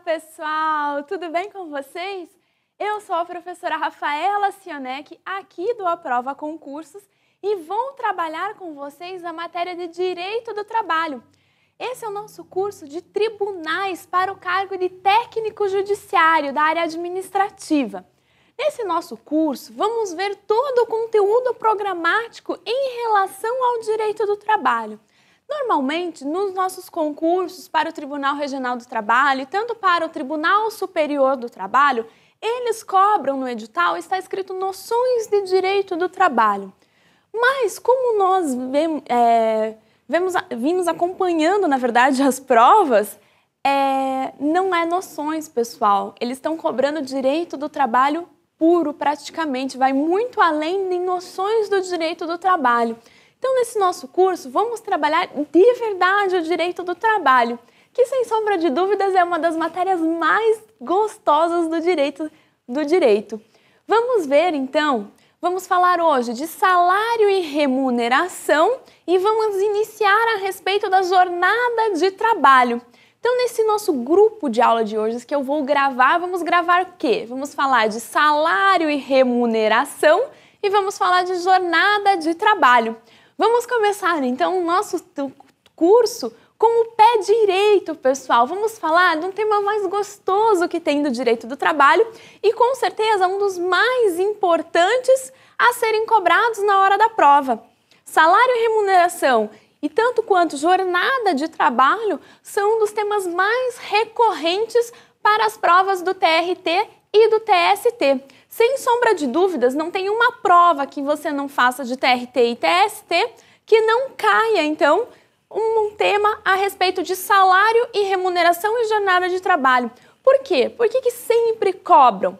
pessoal! Tudo bem com vocês? Eu sou a professora Rafaela Sionek, aqui do Aprova Concursos, e vou trabalhar com vocês a matéria de Direito do Trabalho. Esse é o nosso curso de tribunais para o cargo de técnico judiciário da área administrativa. Nesse nosso curso, vamos ver todo o conteúdo programático em relação ao direito do trabalho. Normalmente, nos nossos concursos para o Tribunal Regional do Trabalho e tanto para o Tribunal Superior do Trabalho, eles cobram no edital, está escrito noções de direito do trabalho. Mas como nós vimos acompanhando, na verdade, as provas, não é noções, pessoal. Eles estão cobrando direito do trabalho puro, praticamente, vai muito além de noções do direito do trabalho. Então, nesse nosso curso, vamos trabalhar de verdade o direito do trabalho, que, sem sombra de dúvidas, é uma das matérias mais gostosas do direito. Vamos ver, então, vamos falar hoje de salário e remuneração e vamos iniciar a respeito da jornada de trabalho. Então, nesse nosso grupo de aula de hoje que eu vou gravar, vamos gravar o quê? Vamos falar de salário e remuneração e vamos falar de jornada de trabalho. Vamos começar, então, o nosso curso com o pé direito, pessoal. Vamos falar de um tema mais gostoso que tem do direito do trabalho e, com certeza, um dos mais importantes a serem cobrados na hora da prova. Salário e remuneração e tanto quanto jornada de trabalho são um dos temas mais recorrentes para as provas do TRT e do TST. Sem sombra de dúvidas, não tem uma prova que você não faça de TRT e TST que não caia, então, um tema a respeito de salário e remuneração e jornada de trabalho. Por quê? Por que sempre cobram?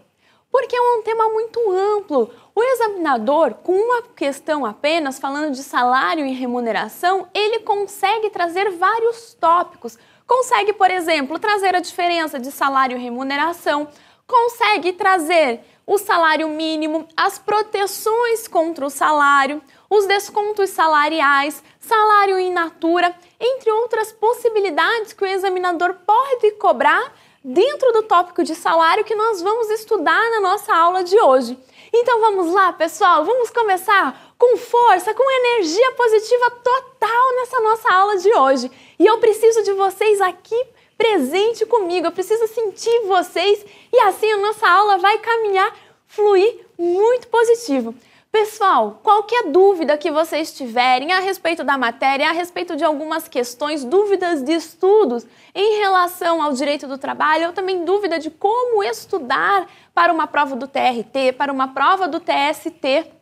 Porque é um tema muito amplo. O examinador, com uma questão apenas falando de salário e remuneração, ele consegue trazer vários tópicos. Consegue, por exemplo, trazer a diferença de salário e remuneração, consegue trazer o salário mínimo, as proteções contra o salário, os descontos salariais, salário in natura, entre outras possibilidades que o examinador pode cobrar dentro do tópico de salário que nós vamos estudar na nossa aula de hoje. Então vamos lá, pessoal, vamos começar com força, com energia positiva total nessa nossa aula de hoje. E eu preciso de vocês aqui presente comigo, eu preciso sentir vocês e assim a nossa aula vai caminhar, fluir muito positivo. Pessoal, qualquer dúvida que vocês tiverem a respeito da matéria, a respeito de algumas questões, dúvidas de estudos em relação ao direito do trabalho, ou também dúvida de como estudar para uma prova do TRT, para uma prova do TST,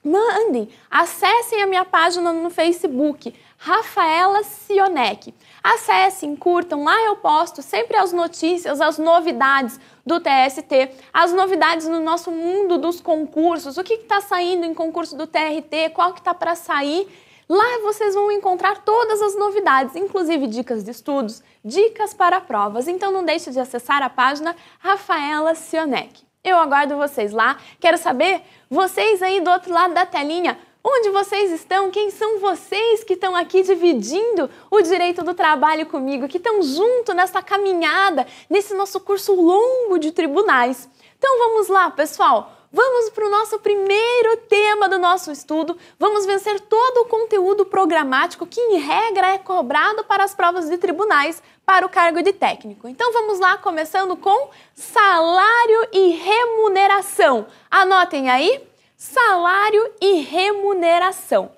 mandem, acessem a minha página no Facebook, Rafaela Sionek. Acessem, curtam, lá eu posto sempre as notícias, as novidades do TST, as novidades no nosso mundo dos concursos, o que está saindo em concurso do TRT, qual que está para sair. Lá vocês vão encontrar todas as novidades, inclusive dicas de estudos, dicas para provas. Então não deixe de acessar a página Rafaela Sionek. Eu aguardo vocês lá. Quero saber, vocês aí do outro lado da telinha, onde vocês estão? Quem são vocês que estão aqui dividindo o direito do trabalho comigo, que estão junto nessa caminhada, nesse nosso curso longo de tribunais? Então vamos lá, pessoal. Vamos para o nosso primeiro tema do nosso estudo. Vamos vencer todo o conteúdo programático que, em regra, é cobrado para as provas de tribunais para o cargo de técnico. Então vamos lá, começando com salário e remuneração. Anotem aí. Salário e remuneração.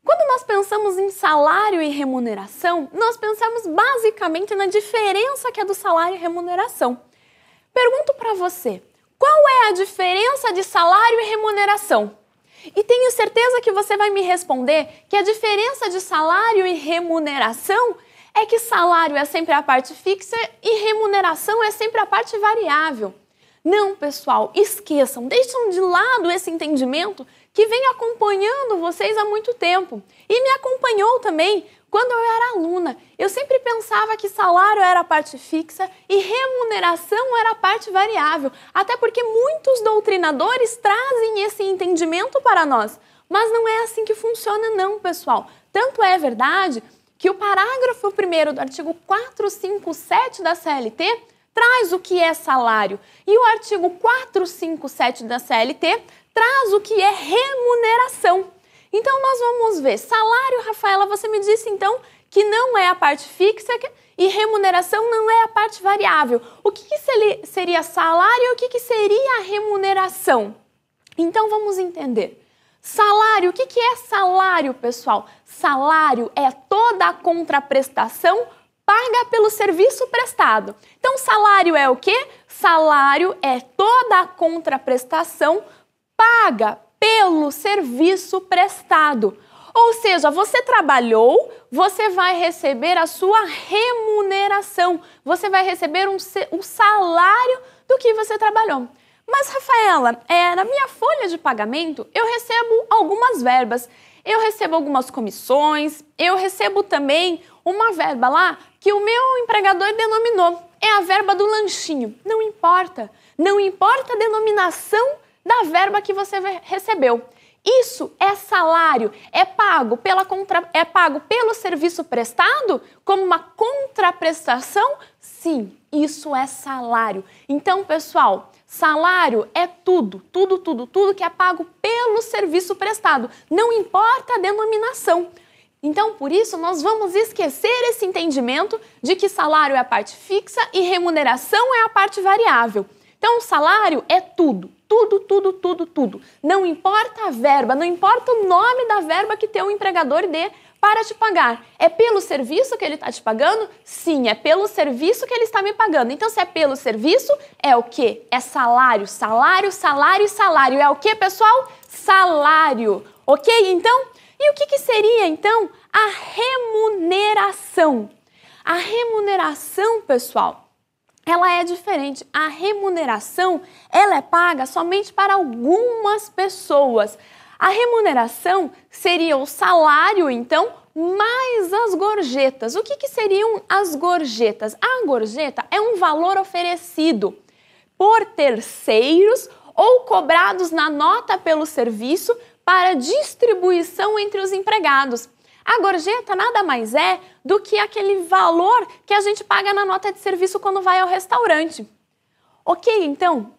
Quando nós pensamos em salário e remuneração, nós pensamos basicamente na diferença que é do salário e remuneração. Pergunto para você, qual é a diferença de salário e remuneração? E tenho certeza que você vai me responder que a diferença de salário e remuneração é que salário é sempre a parte fixa e remuneração é sempre a parte variável. Não, pessoal, esqueçam, deixem de lado esse entendimento que vem acompanhando vocês há muito tempo. E me acompanhou também quando eu era aluna. Eu sempre pensava que salário era a parte fixa e remuneração era a parte variável. Até porque muitos doutrinadores trazem esse entendimento para nós. Mas não é assim que funciona não, pessoal. Tanto é verdade que o parágrafo 1º do artigo 457 da CLT traz o que é salário. E o artigo 457 da CLT traz o que é remuneração. Então, nós vamos ver. Salário, Rafaela, você me disse, então, que não é a parte fixa e remuneração não é a parte variável. O que seria salário e o que seria a remuneração? Então, vamos entender. Salário, o que é salário, pessoal? Salário é toda a contraprestação paga pelo serviço prestado. Então, salário é o quê? Salário é toda a contraprestação paga pelo serviço prestado. Ou seja, você trabalhou, você vai receber a sua remuneração. Você vai receber um salário do que você trabalhou. Mas, Rafaela, na minha folha de pagamento, eu recebo algumas verbas. Eu recebo algumas comissões, eu recebo também uma verba lá que o meu empregador denominou. É a verba do lanchinho. Não importa. Não importa a denominação da verba que você recebeu. Isso é salário, é pago pelo serviço prestado como uma contraprestação? Sim, isso é salário. Então, pessoal, salário é tudo que é pago pelo serviço prestado. Não importa a denominação. Então, por isso, nós vamos esquecer esse entendimento de que salário é a parte fixa e remuneração é a parte variável. Então, o salário é tudo. Não importa a verba, não importa o nome da verba que teu empregador dê para te pagar. É pelo serviço que ele está te pagando? Sim, é pelo serviço que ele está me pagando. Então, se é pelo serviço, é o quê? É salário, salário, salário e salário. É o quê, pessoal? Salário. Ok, então? E o que seria, então, a remuneração? A remuneração, pessoal, ela é diferente. A remuneração, ela é paga somente para algumas pessoas. A remuneração seria o salário, então, mais as gorjetas. O que seriam as gorjetas? A gorjeta é um valor oferecido por terceiros ou cobrados na nota pelo serviço para distribuição entre os empregados. A gorjeta nada mais é do que aquele valor que a gente paga na nota de serviço quando vai ao restaurante. Ok, então?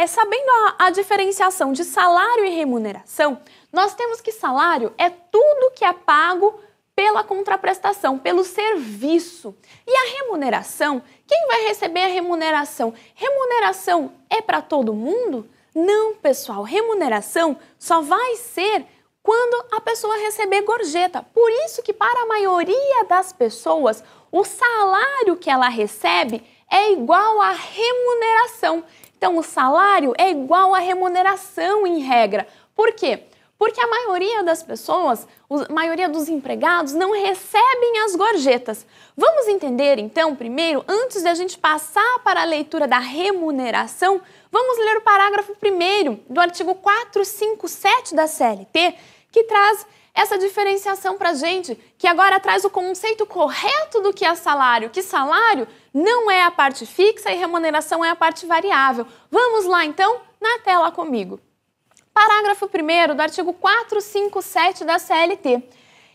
Sabendo a diferenciação de salário e remuneração, nós temos que salário é tudo que é pago pela contraprestação, pelo serviço. E a remuneração, quem vai receber a remuneração? Remuneração é para todo mundo? Não, pessoal, remuneração só vai ser quando a pessoa receber gorjeta. Por isso que para a maioria das pessoas, o salário que ela recebe é igual à remuneração. Então, o salário é igual à remuneração em regra. Por quê? Porque a maioria das pessoas, a maioria dos empregados não recebem as gorjetas. Vamos entender então, primeiro, antes de a gente passar para a leitura da remuneração, vamos ler o parágrafo 1º do artigo 457 da CLT, que traz essa diferenciação para a gente, que agora traz o conceito correto do que é salário, que salário não é a parte fixa e remuneração é a parte variável. Vamos lá então, na tela comigo. Parágrafo 1º do artigo 457 da CLT.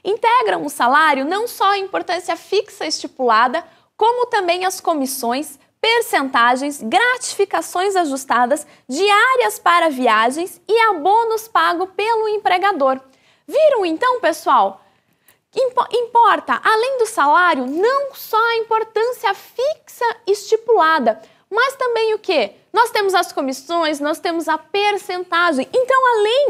Integram o salário não só a importância fixa estipulada, como também as comissões, percentagens, gratificações ajustadas, diárias para viagens e abonos pago pelo empregador. Viram então, pessoal? Importa, além do salário, não só a importância fixa estipulada, mas também o quê? Nós temos as comissões, nós temos a percentagem. Então,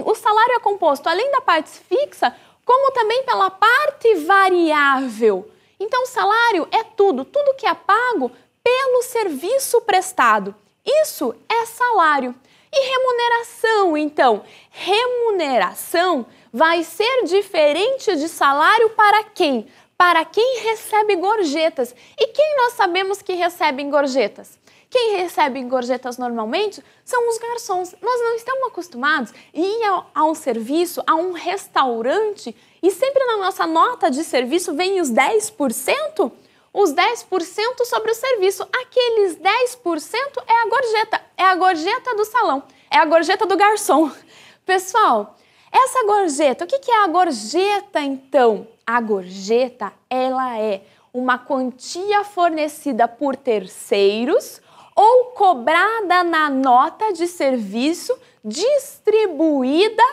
o salário é composto, além da parte fixa, como também pela parte variável. Então, o salário é tudo que é pago pelo serviço prestado. Isso é salário. E remuneração, então? Remuneração vai ser diferente de salário para quem? Para quem recebe gorjetas. E quem nós sabemos que recebem gorjetas? Quem recebe gorjetas normalmente são os garçons. Nós não estamos acostumados a ir a um serviço, a um restaurante, e sempre na nossa nota de serviço vem os 10%? Os 10% sobre o serviço. Aqueles 10% é a gorjeta do salão, é a gorjeta do garçom. Pessoal, essa gorjeta, o que é a gorjeta então? A gorjeta, ela é uma quantia fornecida por terceiros ou cobrada na nota de serviço distribuída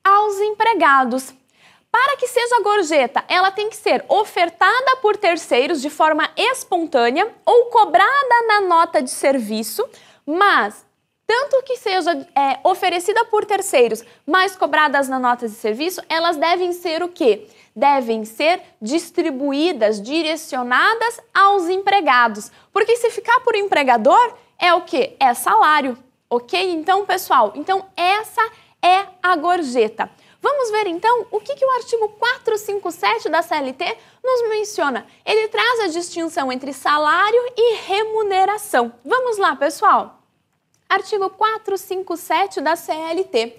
aos empregados. Para que seja gorjeta, ela tem que ser ofertada por terceiros de forma espontânea ou cobrada na nota de serviço, mas tanto que seja oferecida por terceiros, mas cobradas na nota de serviço, elas devem ser o quê? Devem ser distribuídas, direcionadas aos empregados. Porque se ficar por empregador, é o quê? É salário, ok? Então, pessoal, essa é a gorjeta. Vamos ver, então, o que o artigo 457 da CLT nos menciona. Ele traz a distinção entre salário e remuneração. Vamos lá, pessoal. Artigo 457 da CLT.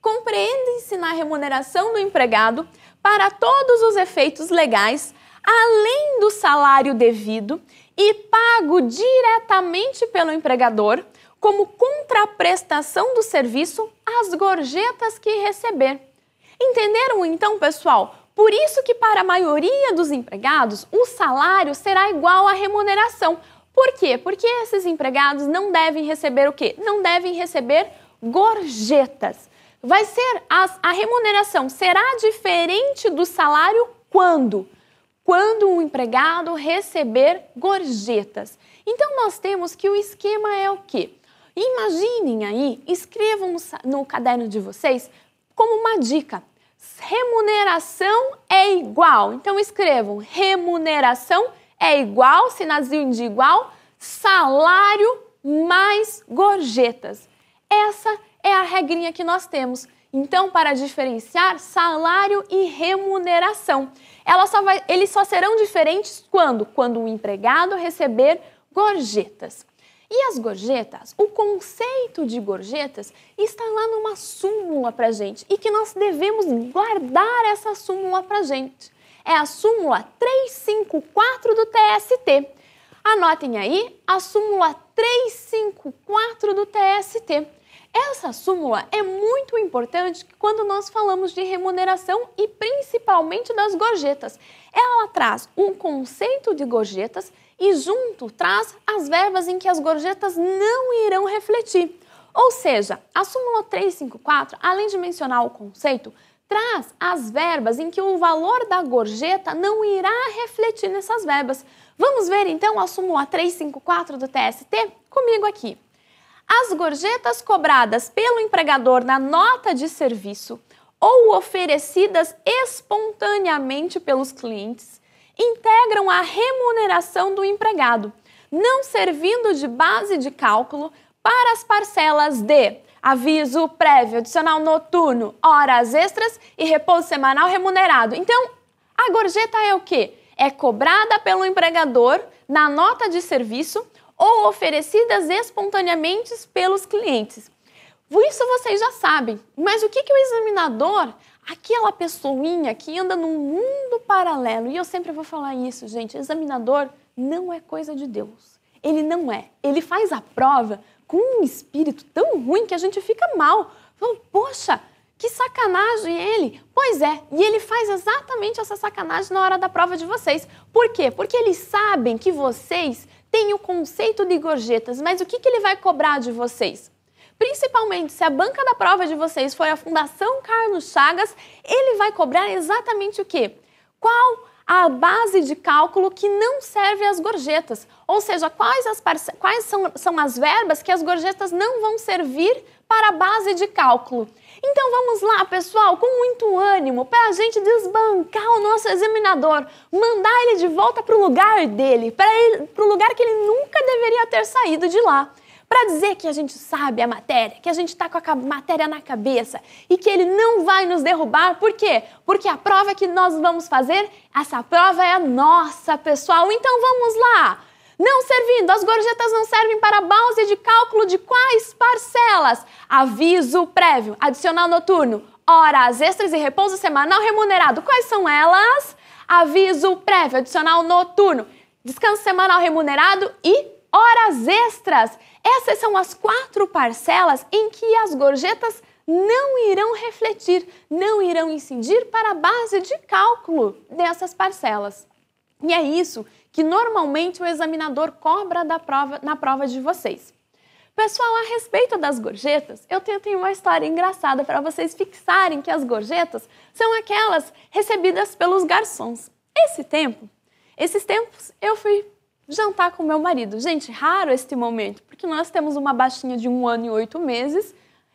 Compreende-se na remuneração do empregado, para todos os efeitos legais, além do salário devido e pago diretamente pelo empregador, como contraprestação do serviço, as gorjetas que receber. Entenderam então, pessoal? Por isso que para a maioria dos empregados, o salário será igual à remuneração. Por quê? Porque esses empregados não devem receber o quê? Não devem receber gorjetas. A remuneração será diferente do salário quando? Quando o empregado receber gorjetas. Então, nós temos que o esquema é o quê? Imaginem aí, escrevam no caderno de vocês como uma dica. Remuneração é igual. Então, escrevam remuneração é igual, sinalzinho de igual, salário mais gorjetas. Essa é a regrinha que nós temos. Então, para diferenciar salário e remuneração, eles só serão diferentes quando? Quando o empregado receber gorjetas. E as gorjetas, o conceito de gorjetas está lá numa súmula para gente e que nós devemos guardar essa súmula para gente. É a súmula 354 do TST. Anotem aí a súmula 354 do TST. Essa súmula é muito importante quando nós falamos de remuneração e principalmente das gorjetas. Ela traz um conceito de gorjetas e junto traz as verbas em que as gorjetas não irão refletir. Ou seja, a súmula 354, além de mencionar o conceito, traz as verbas em que o valor da gorjeta não irá refletir nessas verbas. Vamos ver então a súmula 354 do TST? Comigo aqui. As gorjetas cobradas pelo empregador na nota de serviço ou oferecidas espontaneamente pelos clientes integram a remuneração do empregado, não servindo de base de cálculo para as parcelas de aviso prévio, adicional noturno, horas extras e repouso semanal remunerado. Então, a gorjeta é o quê? É cobrada pelo empregador na nota de serviço ou oferecidas espontaneamente pelos clientes. Isso vocês já sabem, mas o que o examinador, aquela pessoinha que anda num mundo paralelo, e eu sempre vou falar isso, gente, examinador não é coisa de Deus. Ele não é. Ele faz a prova com um espírito tão ruim que a gente fica mal. Fala, poxa, que sacanagem ele. Pois é, e ele faz exatamente essa sacanagem na hora da prova de vocês. Por quê? Porque eles sabem que vocês têm o conceito de gorjetas, mas o que ele vai cobrar de vocês? Principalmente se a banca da prova de vocês for a Fundação Carlos Chagas, ele vai cobrar exatamente o quê? Qual a base de cálculo que não serve às gorjetas? Ou seja, quais são as verbas que as gorjetas não vão servir para a base de cálculo? Então vamos lá, pessoal, com muito ânimo, para a gente desbancar o nosso examinador, mandar ele de volta para o lugar dele, para o lugar que ele nunca deveria ter saído de lá. Para dizer que a gente sabe a matéria, que a gente está com a matéria na cabeça e que ele não vai nos derrubar. Por quê? Porque a prova que nós vamos fazer, essa prova é nossa, pessoal. Então vamos lá! Não servindo, as gorjetas não servem para base de cálculo de quais parcelas? Aviso prévio, adicional noturno, horas extras e repouso semanal remunerado. Quais são elas? Aviso prévio, adicional noturno, descanso semanal remunerado e horas extras. Essas são as 4 parcelas em que as gorjetas não irão refletir, não irão incidir para a base de cálculo dessas parcelas. E é isso que normalmente o examinador cobra na prova de vocês. Pessoal, a respeito das gorjetas, eu tenho uma história engraçada para vocês fixarem que as gorjetas são aquelas recebidas pelos garçons. Esses tempos eu fui jantar com meu marido. Gente, raro este momento, porque nós temos uma baixinha de 1 ano e 8 meses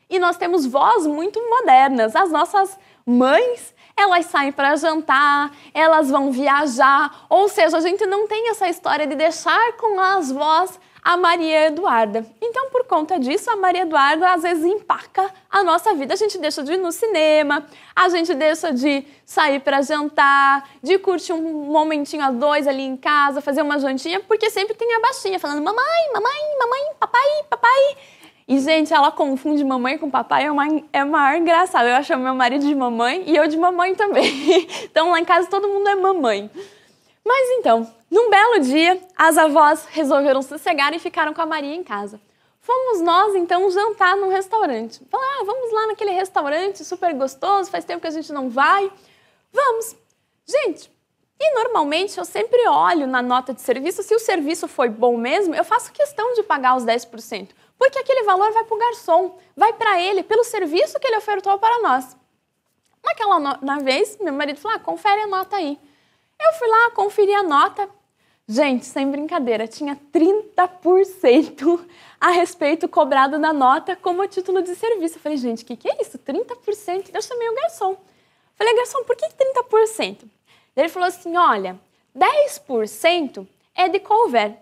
e nós temos vós muito modernas. As nossas mães, elas saem para jantar, elas vão viajar, ou seja, a gente não tem essa história de deixar com as vós a Maria Eduarda. Então, por conta disso, a Maria Eduarda às vezes empaca a nossa vida. A gente deixa de ir no cinema, a gente deixa de sair para jantar, de curtir um momentinho a dois ali em casa, fazer uma jantinha, porque sempre tem a baixinha falando mamãe, mamãe, mamãe, papai, papai. E, gente, ela confunde mamãe com papai, é maior engraçado. Eu chamo meu marido de mamãe e eu de mamãe também. Então, lá em casa todo mundo é mamãe. Mas então, num belo dia, as avós resolveram sossegar e ficaram com a Maria em casa. Fomos nós, então, jantar num restaurante. Falaram, vamos lá naquele restaurante super gostoso, faz tempo que a gente não vai. Vamos. Gente, e normalmente eu sempre olho na nota de serviço, se o serviço foi bom mesmo, eu faço questão de pagar os 10%. Porque aquele valor vai para o garçom, vai para ele, pelo serviço que ele ofertou para nós. Na vez, meu marido falou, confere a nota aí. Eu fui lá, conferi a nota. Gente, sem brincadeira, tinha 30% a respeito cobrado na nota como título de serviço. Eu falei, gente, o que é isso? 30%? Eu chamei o garçom. Falei, garçom, por que 30%? Ele falou assim, olha, 10% é de couvert.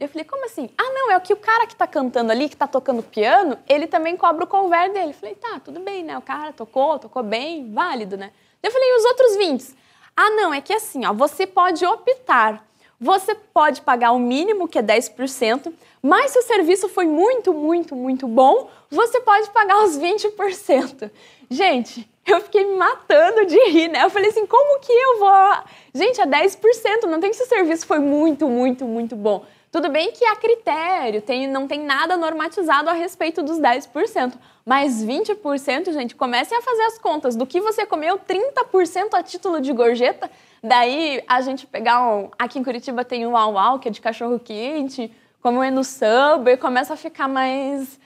Eu falei, como assim? Não, é o que o cara que tá cantando ali, que tá tocando piano, ele também cobra o couvert dele. Eu falei, tá, tudo bem, né? O cara tocou bem, válido, né? Eu falei, e os outros 20%? Não, é que assim, você pode optar. Você pode pagar o mínimo, que é 10%, mas se o serviço foi muito, muito, muito bom, você pode pagar os 20%. Gente, eu fiquei me matando de rir, né? Eu falei assim, como que eu vou... Gente, é 10%, não tem se o serviço foi muito, muito, muito bom. Tudo bem que há critério, não tem nada normatizado a respeito dos 10%, mas 20%, gente, comecem a fazer as contas do que você comeu, 30% a título de gorjeta, daí a gente pegar aqui em Curitiba tem um au-au, que é de cachorro-quente, comer no Subway, começa a ficar mais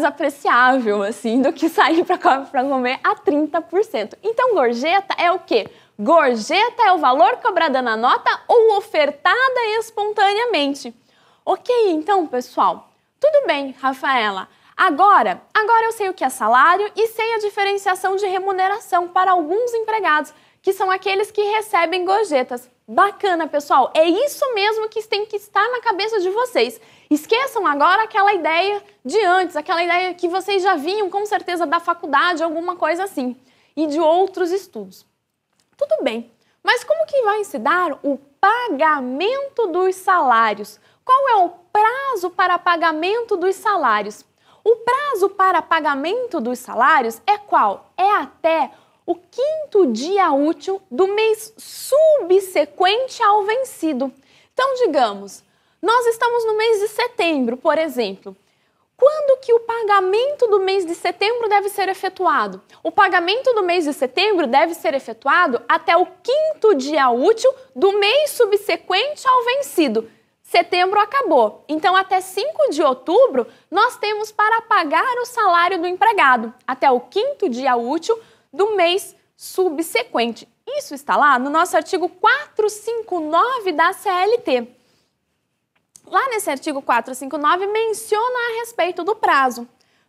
apreciável, assim, do que sair para comer a 30%. Então, gorjeta é o quê? Gorjeta é o valor cobrado na nota ou ofertada espontaneamente. Ok, então, pessoal, tudo bem, Rafaela. Agora eu sei o que é salário e sei a diferenciação de remuneração para alguns empregados, que são aqueles que recebem gorjetas. Bacana, pessoal, é isso mesmo que tem que estar na cabeça de vocês. Esqueçam agora aquela ideia de antes, aquela ideia que vocês já vinham com certeza da faculdade, alguma coisa assim, e de outros estudos. Tudo bem, mas como que vai se dar o pagamento dos salários? Qual é o prazo para pagamento dos salários? O prazo para pagamento dos salários é qual? É até o 5º dia útil do mês subsequente ao vencido. Então, digamos, nós estamos no mês de setembro, por exemplo. Quando que o pagamento do mês de setembro deve ser efetuado? O pagamento do mês de setembro deve ser efetuado até o 5º dia útil do mês subsequente ao vencido. Setembro acabou, então até 5 de outubro nós temos para pagar o salário do empregado, até o 5º dia útil do mês subsequente. Isso está lá no nosso artigo 459 da CLT. Lá nesse artigo 459 menciona a respeito do prazo.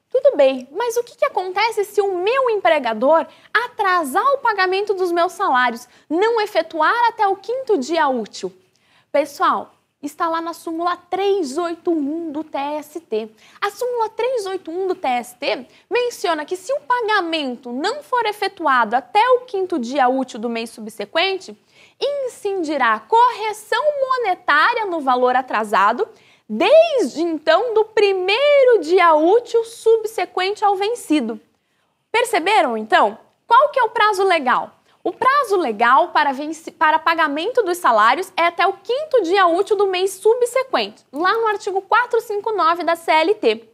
Tudo bem, mas o que acontece se o meu empregador atrasar o pagamento dos meus salários, não efetuar até o 5º dia útil? Pessoal, está lá na súmula 381 do TST. A súmula 381 do TST menciona que se o pagamento não for efetuado até o 5º dia útil do mês subsequente, incidirá correção monetária no valor atrasado desde então do 1º dia útil subsequente ao vencido. Perceberam então? Qual que é o prazo legal? O prazo legal para pagamento dos salários é até o 5º dia útil do mês subsequente, lá no artigo 459 da CLT.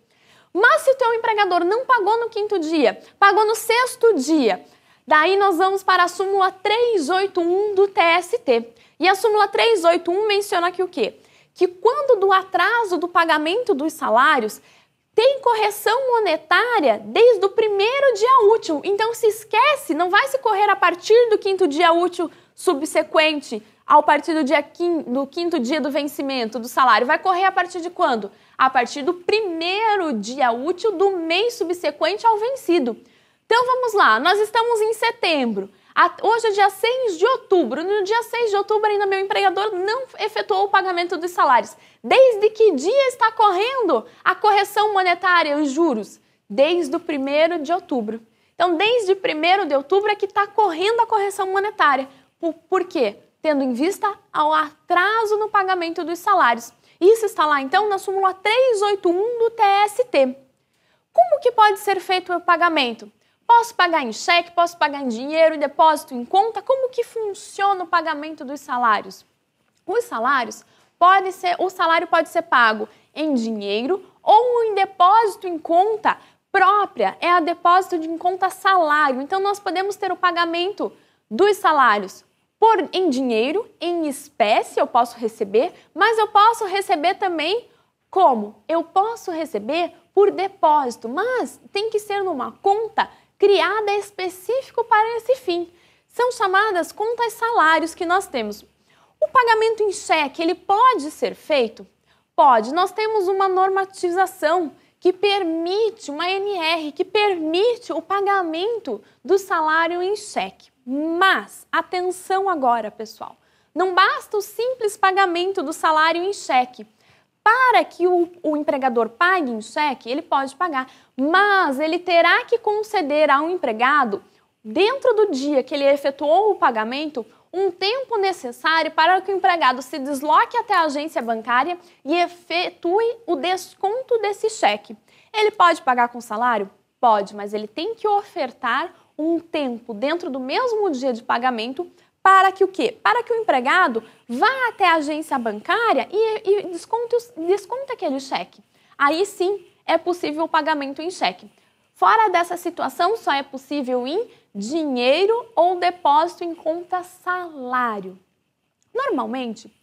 Mas se o teu empregador não pagou no 5º dia, pagou no 6º dia, Daí nós vamos para a súmula 381 do TST. E a súmula 381 menciona aqui o quê? Que quando do atraso do pagamento dos salários, tem correção monetária desde o primeiro dia útil. Então se esquece, não vai se correr a partir do quinto dia útil subsequente ao partir do quinto dia do vencimento do salário. Vai correr a partir de quando? A partir do primeiro dia útil do mês subsequente ao vencido. Então vamos lá, nós estamos em setembro. Hoje é dia 6 de outubro. No dia 6 de outubro ainda meu empregador não efetuou o pagamento dos salários. Desde que dia está correndo a correção monetária, os juros? Desde o 1º de outubro. Então desde 1º de outubro é que está correndo a correção monetária. Por quê? Tendo em vista ao atraso no pagamento dos salários. Isso está lá, então, na súmula 381 do TST. Como que pode ser feito o pagamento? Posso pagar em cheque, posso pagar em dinheiro, em depósito, em conta? Como que funciona o pagamento dos salários? O salário pode ser pago em dinheiro ou em depósito em conta própria, é a depósito em conta salário. Então, nós podemos ter o pagamento dos salários em dinheiro, em espécie eu posso receber, mas eu posso receber também como? Eu posso receber por depósito, mas tem que ser numa conta criada específico para esse fim. São chamadas contas salários que nós temos. O pagamento em cheque, ele pode ser feito? Pode. Nós temos uma normatização que permite, uma NR, que permite o pagamento do salário em cheque. Mas, atenção agora, pessoal, não basta o simples pagamento do salário em cheque. Para que o empregador pague em cheque, ele pode pagar, mas ele terá que conceder ao empregado, dentro do dia que ele efetuou o pagamento, um tempo necessário para que o empregado se desloque até a agência bancária e efetue o desconto desse cheque. Ele pode pagar com salário? Pode, mas ele tem que ofertar um tempo dentro do mesmo dia de pagamento para que o quê? Para que o empregado vá até a agência bancária e desconte aquele cheque. Aí sim é possível o pagamento em cheque. Fora dessa situação, só é possível em dinheiro ou depósito em conta salário. Normalmente,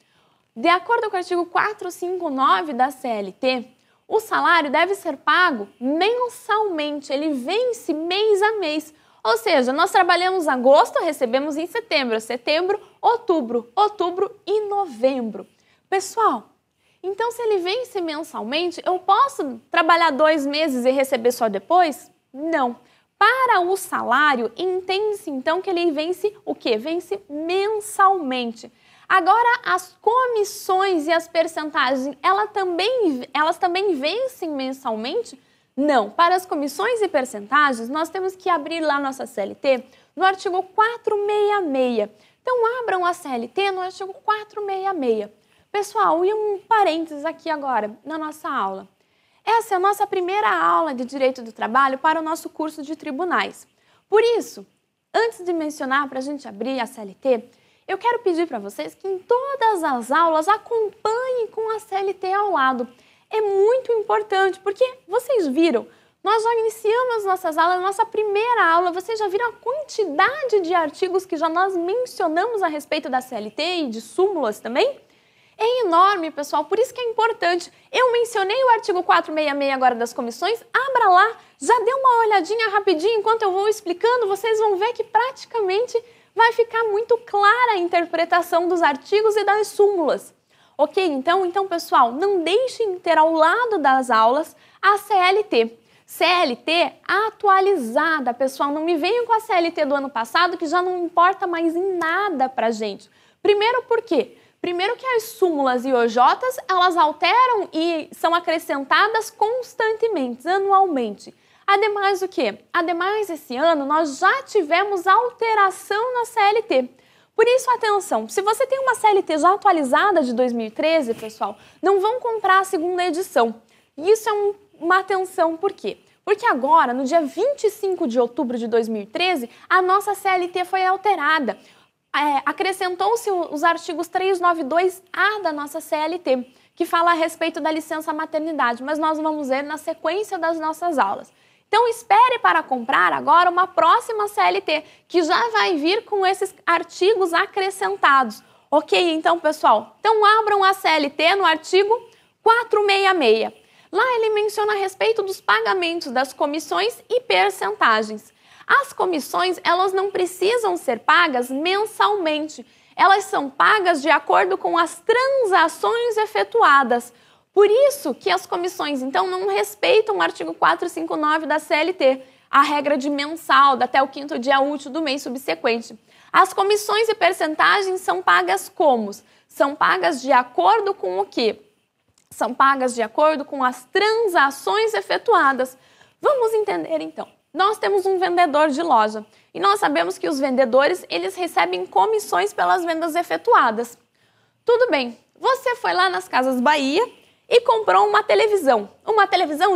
de acordo com o artigo 459 da CLT, o salário deve ser pago mensalmente, ele vence mês a mês. Ou seja, nós trabalhamos agosto, recebemos em setembro, outubro e novembro. Pessoal, então se ele vence mensalmente, eu posso trabalhar 2 meses e receber só depois? Não. Para o salário, entende-se então que ele vence o quê? Vence mensalmente. Agora, as comissões e as percentagens, elas também vencem mensalmente? Não. Para as comissões e percentagens, nós temos que abrir lá nossa CLT no artigo 466. Então, abram a CLT no artigo 466. Pessoal, e um parênteses aqui agora na nossa aula. Essa é a nossa primeira aula de Direito do Trabalho para o nosso curso de tribunais. Por isso, antes de mencionar para a gente abrir a CLT, eu quero pedir para vocês que em todas as aulas acompanhem com a CLT ao lado. É muito importante, porque vocês viram, nós já iniciamos nossas aulas, nossa primeira aula, vocês já viram a quantidade de artigos que já nós mencionamos a respeito da CLT e de súmulas também? É enorme, pessoal, por isso que é importante. Eu mencionei o artigo 466 agora das comissões, abra lá, já dê uma olhadinha rapidinho enquanto eu vou explicando, vocês vão ver que praticamente vai ficar muito clara a interpretação dos artigos e das súmulas. Ok? Então, pessoal, não deixem de ter ao lado das aulas a CLT. CLT atualizada, pessoal. Não me venham com a CLT do ano passado, que já não importa mais em nada pra gente. Primeiro, por quê? Primeiro que as súmulas e OJs, elas alteram e são acrescentadas constantemente, anualmente. Ademais o quê? Ademais, esse ano, nós já tivemos alteração na CLT. Por isso, atenção, se você tem uma CLT já atualizada de 2013, pessoal, não vão comprar a segunda edição. Isso é uma atenção, por quê? Porque agora, no dia 25 de outubro de 2013, a nossa CLT foi alterada. Acrescentou-se os artigos 392A da nossa CLT, que fala a respeito da licença maternidade, mas nós vamos ver na sequência das nossas aulas. Então espere para comprar agora uma próxima CLT, que já vai vir com esses artigos acrescentados. Ok, então pessoal, então abram a CLT no artigo 466. Lá ele menciona a respeito dos pagamentos das comissões e percentagens. As comissões, elas não precisam ser pagas mensalmente. Elas são pagas de acordo com as transações efetuadas. Por isso que as comissões, então, não respeitam o artigo 459 da CLT, a regra de mensal, até o 5º dia útil do mês subsequente. As comissões e percentagens são pagas como? São pagas de acordo com o quê? São pagas de acordo com as transações efetuadas. Vamos entender, então. Nós temos um vendedor de loja e nós sabemos que os vendedores, eles recebem comissões pelas vendas efetuadas. Tudo bem, você foi lá nas Casas Bahia e comprou uma televisão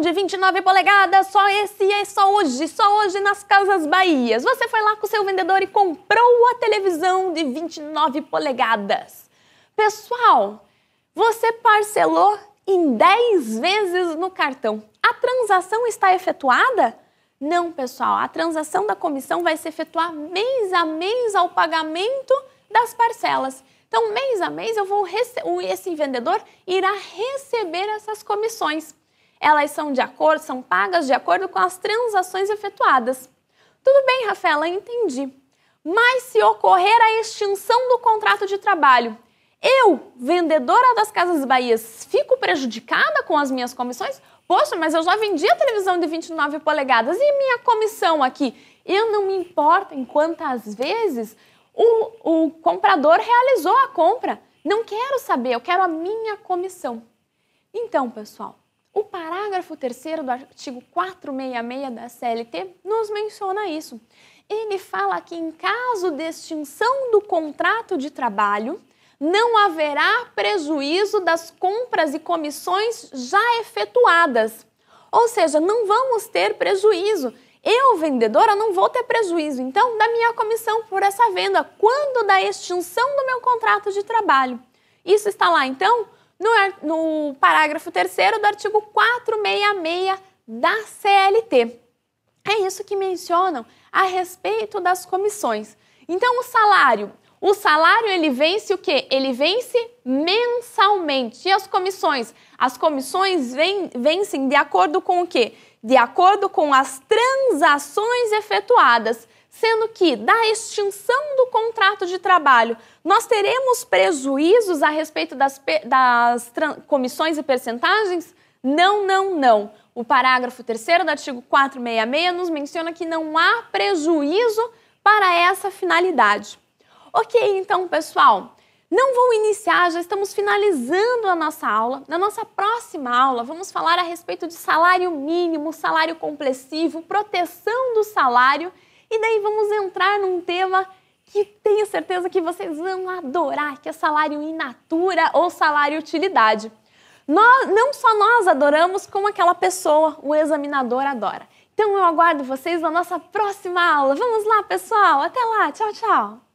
de 29 polegadas, só hoje nas Casas Bahia. Você foi lá com o seu vendedor e comprou a televisão de 29 polegadas. Pessoal, você parcelou em 10 vezes no cartão. A transação está efetuada? Não, pessoal, a transação da comissão vai se efetuar mês a mês ao pagamento das parcelas. Então, mês a mês, esse vendedor irá receber essas comissões. Elas são pagas de acordo com as transações efetuadas. Tudo bem, Rafaela, entendi. Mas se ocorrer a extinção do contrato de trabalho, eu, vendedora das Casas Bahia, fico prejudicada com as minhas comissões? Poxa, mas eu já vendi a televisão de 29 polegadas e minha comissão aqui? Eu não me importo em quantas vezes o comprador realizou a compra. Não quero saber, eu quero a minha comissão. Então, pessoal, o parágrafo 3º do artigo 466 da CLT nos menciona isso. Ele fala que em caso de extinção do contrato de trabalho, não haverá prejuízo das compras e comissões já efetuadas. Ou seja, não vamos ter prejuízo. Eu, vendedora, não vou ter prejuízo, então, da minha comissão por essa venda, quando da extinção do meu contrato de trabalho. Isso está lá, então, no parágrafo 3º do artigo 466 da CLT. É isso que mencionam a respeito das comissões. Então, o salário, ele vence o quê? Ele vence mensalmente. E as comissões? As comissões vencem de acordo com o quê? De acordo com as transações efetuadas. Sendo que, da extinção do contrato de trabalho, nós teremos prejuízos a respeito das comissões e percentagens? Não, não, não. O parágrafo 3º do artigo 466 nos menciona que não há prejuízo para essa finalidade. Ok, então, pessoal, não vou iniciar, já estamos finalizando a nossa aula. Na nossa próxima aula, vamos falar a respeito de salário mínimo, salário complessivo, proteção do salário, e daí vamos entrar num tema que tenho certeza que vocês vão adorar, que é salário in natura ou salário utilidade. Não só nós adoramos, como aquela pessoa, o examinador, adora. Então eu aguardo vocês na nossa próxima aula. Vamos lá, pessoal! Até lá! Tchau, tchau!